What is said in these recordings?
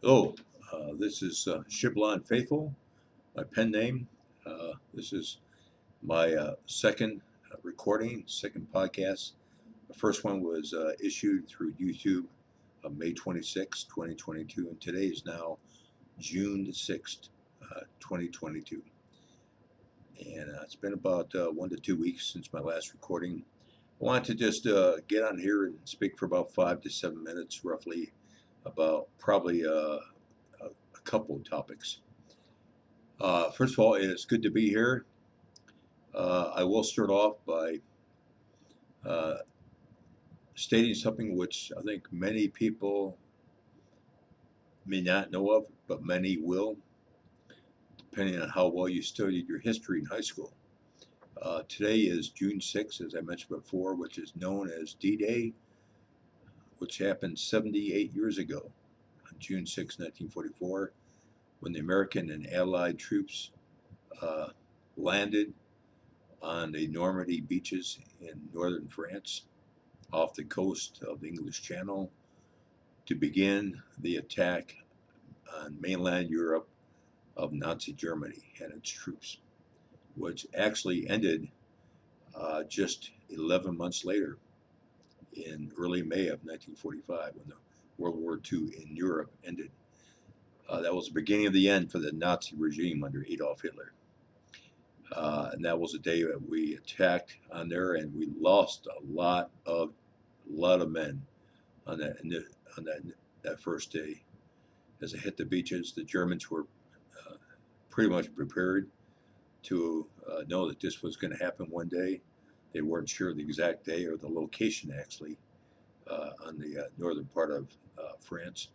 Oh, this is Shiblon Faithful, my pen name. This is my second recording, second podcast. The first one was issued through YouTube on May 26, 2022, and today is now June the 6th, 2022. And it's been about 1 to 2 weeks since my last recording. I wanted to just get on here and speak for about 5 to 7 minutes, roughly, about probably a couple of topics. First of all, it's good to be here. I will start off by uh, stating something which I think many people may not know of, but many will, depending on how well you studied your history in high school. Today is June 6th, as I mentioned before, which is known as D-Day, which happened 78 years ago, on June 6, 1944, when the American and Allied troops uh, landed on the Normandy beaches in northern France, off the coast of the English Channel, to begin the attack on mainland Europe of Nazi Germany and its troops, which actually ended just 11 months later in early May of 1945 when the World War II in Europe ended. That was the beginning of the end for the Nazi regime under Adolf Hitler. And that was the day that we attacked on there, and we lost a lot of men on that first day. As it hit the beaches, the Germans were uh, pretty much prepared to know that this was going to happen one day. They weren't sure the exact day or the location, actually, on the northern part of France.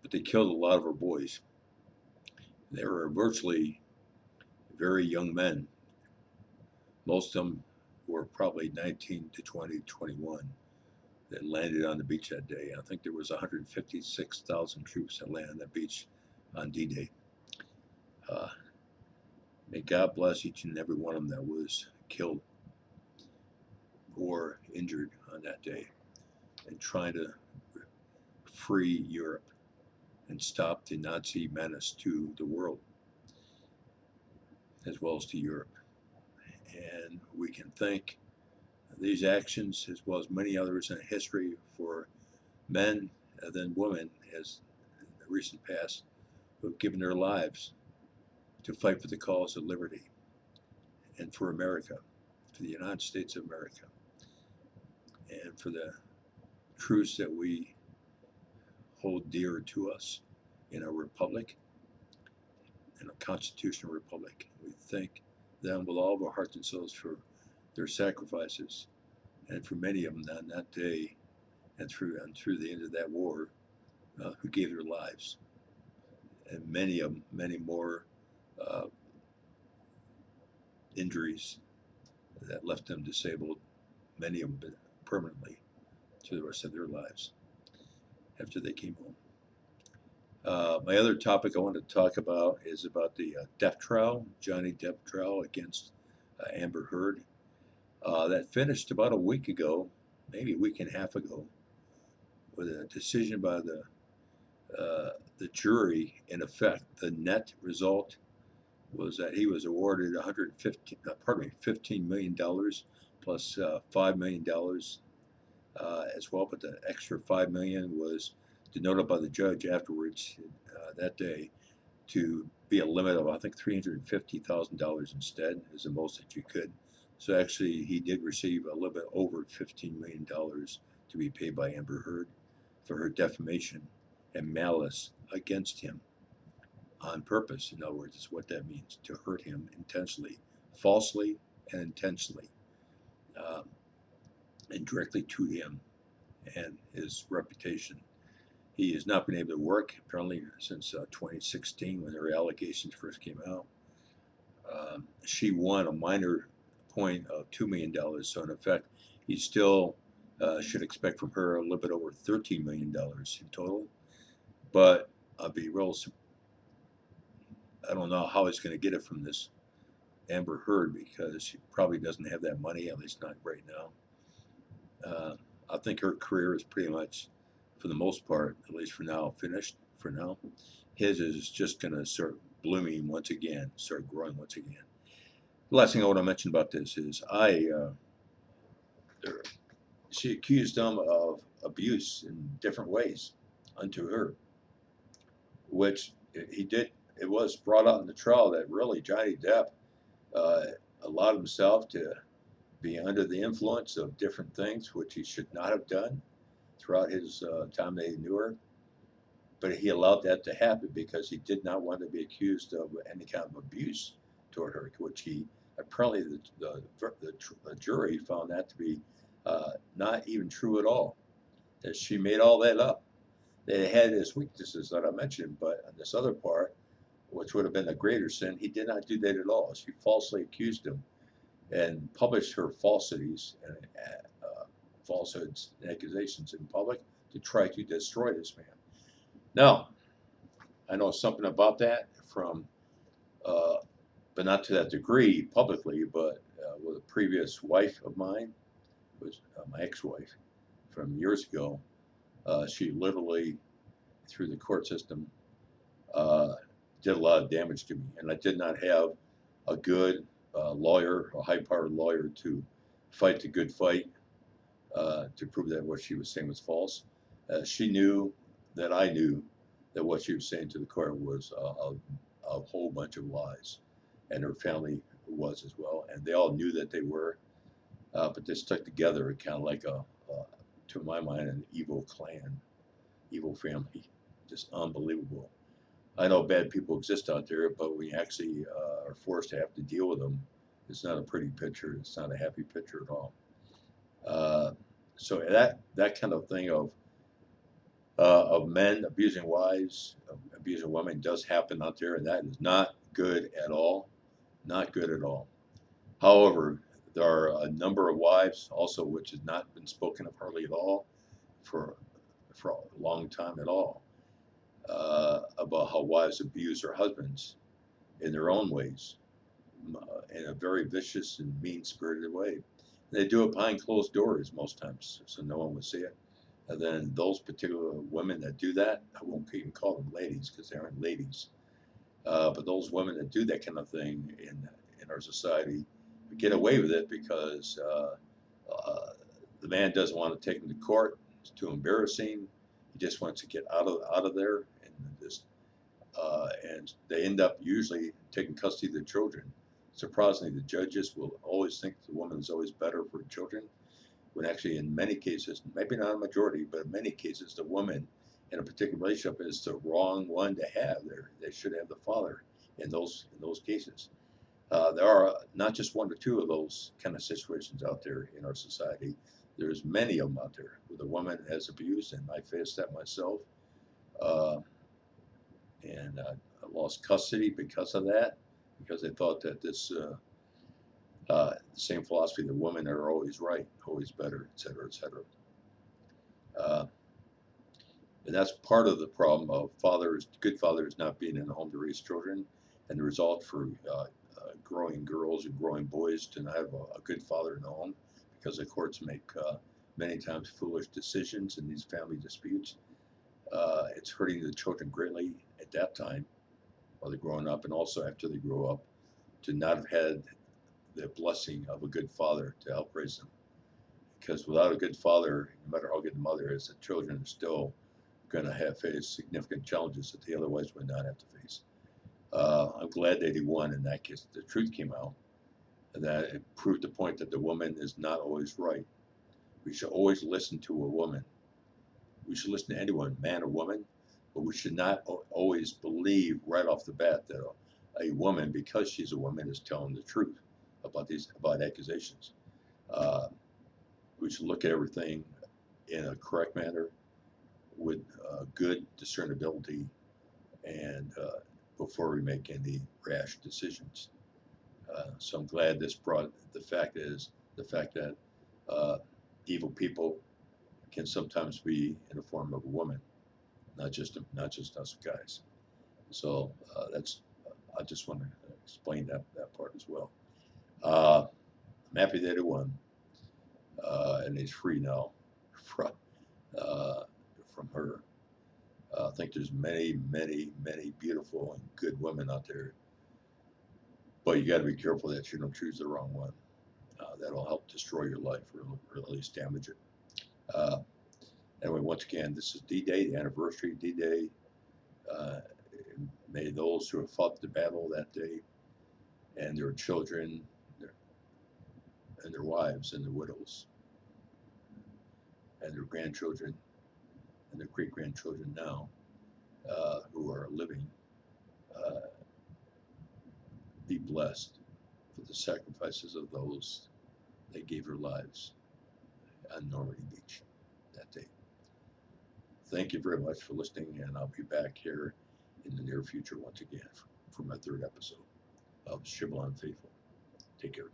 But they killed a lot of our boys. They were virtually very young men. Most of them were probably 19 to 20, 21 that landed on the beach that day. I think there was 156,000 troops that landed on the beach on D-Day. Uh, May God bless each and every one of them that was killed or injured on that day in trying to free Europe and stop the Nazi menace to the world as well as to Europe. And we can thank these actions, as well as many others in history, for men and then women, as in the recent past, who have given their lives to fight for the cause of liberty and for America, for the United States of America, and for the truths that we hold dear to us in our republic, in a constitutional republic. We thank them with all of our hearts and souls for their sacrifices, and for many of them on that day and through the end of that war, who gave their lives, and many of them, many more uh, injuries that left them disabled, many of them permanently to the rest of their lives after they came home. My other topic I want to talk about is about the Depp trial, Johnny Depp trial against Amber Heard. That finished about a week ago, maybe a week and a half ago, with a decision by the jury. In effect, the net result was that he was awarded 15 million dollars plus $5 million as well, but the extra 5 million was denoted by the judge afterwards that day to be a limit of, I think, $350,000 instead, is the most that you could. So actually, he did receive a little bit over $15 million to be paid by Amber Heard for her defamation and malice against him on purpose. In other words, is what that means, to hurt him intentionally, falsely and intentionally, um, and directly to him and his reputation. He has not been able to work apparently since 2016 when their allegations first came out. She won a minor point of $2 million, so in effect, he still should expect from her a little bit over $13 million in total. But I'll be real. I don't know how he's going to get it from this Amber Heard because she probably doesn't have that money, at least not right now. Uh, I think her career is pretty much for the most part, at least for now, finished for now. His is just going to start blooming once again, start growing once again. The last thing I want to mention about this is she accused him of abuse in different ways unto her, which he did. It was brought out in the trial that really Johnny Depp uh, allowed himself to be under the influence of different things, which he should not have done throughout his time that he knew her. But he allowed that to happen because he did not want to be accused of any kind of abuse toward her, which he apparently the jury found that to be not even true at all. That she made all that up. They had his weaknesses that I mentioned, but on this other part, which would have been a greater sin, he did not do that at all. She falsely accused him and published her falsities and falsehoods and accusations in public to try to destroy this man. Now, I know something about that from, but not to that degree publicly, but with a previous wife of mine, was my ex-wife from years ago. She literally, through the court system, uh, did a lot of damage to me, and I did not have a good lawyer, a high-powered lawyer, to fight the good fight to prove that what she was saying was false. She knew that I knew that what she was saying to the court was a whole bunch of lies, and her family was as well, and they all knew that they were, but they stuck together, kind of like to my mind, an evil clan, evil family, just unbelievable. I know bad people exist out there, but when you actually are forced to have to deal with them, it's not a pretty picture. It's not a happy picture at all. Uh, so that kind of thing of men abusing wives, abusing women does happen out there, and that is not good at all. Not good at all. However, there are a number of wives also which has not been spoken of hardly at all for for a long time at all about how wives abuse their husbands in their own ways, in a very vicious and mean-spirited way. They do it behind closed doors most times, so no one will see it. And then those particular women that do that, I won't even call them ladies because they aren't ladies, but those women that do that kind of thing in our society get away with it because the man doesn't want to take them to court. It's too embarrassing. He just wants to get out of there and just and they end up usually taking custody of the children. Surprisingly, the judges will always think the woman is always better for children, when actually in many cases, maybe not a majority, but in many cases, the woman in a particular relationship is the wrong one to have there. They should have the father in those cases. There are not just one or two of those kind of situations out there in our society. There's many of them out there where the woman has abused, and I faced that myself. Uh, and I lost custody because of that, because they thought that this the same philosophy that women are always right, always better, et cetera, et cetera. Uh, and that's part of the problem of good fathers not being in the home to raise children, and the result for growing girls and growing boys to not have a good father in the home, because the courts make many times foolish decisions in these family disputes. It's hurting the children greatly at that time while they're growing up, and also after they grow up, to not have had the blessing of a good father to help raise them. Because without a good father, no matter how good the mother is, the children are still going to have faced significant challenges that they otherwise would not have to face. I'm glad that he won in that case. The truth came out, and that it proved the point that the woman is not always right. We should always listen to a woman. We should listen to anyone, man or woman, but we should not always believe right off the bat that a woman, because she's a woman, is telling the truth about accusations. Uh, we should look at everything in a correct manner with good discernibility and before we make any rash decisions. So I'm glad this brought the fact that uh, evil people can sometimes be in the form of a woman, not just us guys. So that's I just want to explain that part as well. I'm happy that he won, and he's free now from uh, from think there's many, many, many beautiful and good women out there, but you got to be careful that you don't choose the wrong one. That'll help destroy your life, or at least damage it. Uh, anyway, once again, this is D-Day, the anniversary of D-Day. Uh, may those who have fought the battle that day, and their children, and their wives, and their widows, and their grandchildren, and their great-grandchildren now, who are living, uh, be blessed for the sacrifices of those that gave their lives on Normandy Beach that day. Thank you very much for listening, and I'll be back here in the near future once again for my third episode of Shiblon Faithful. Take care.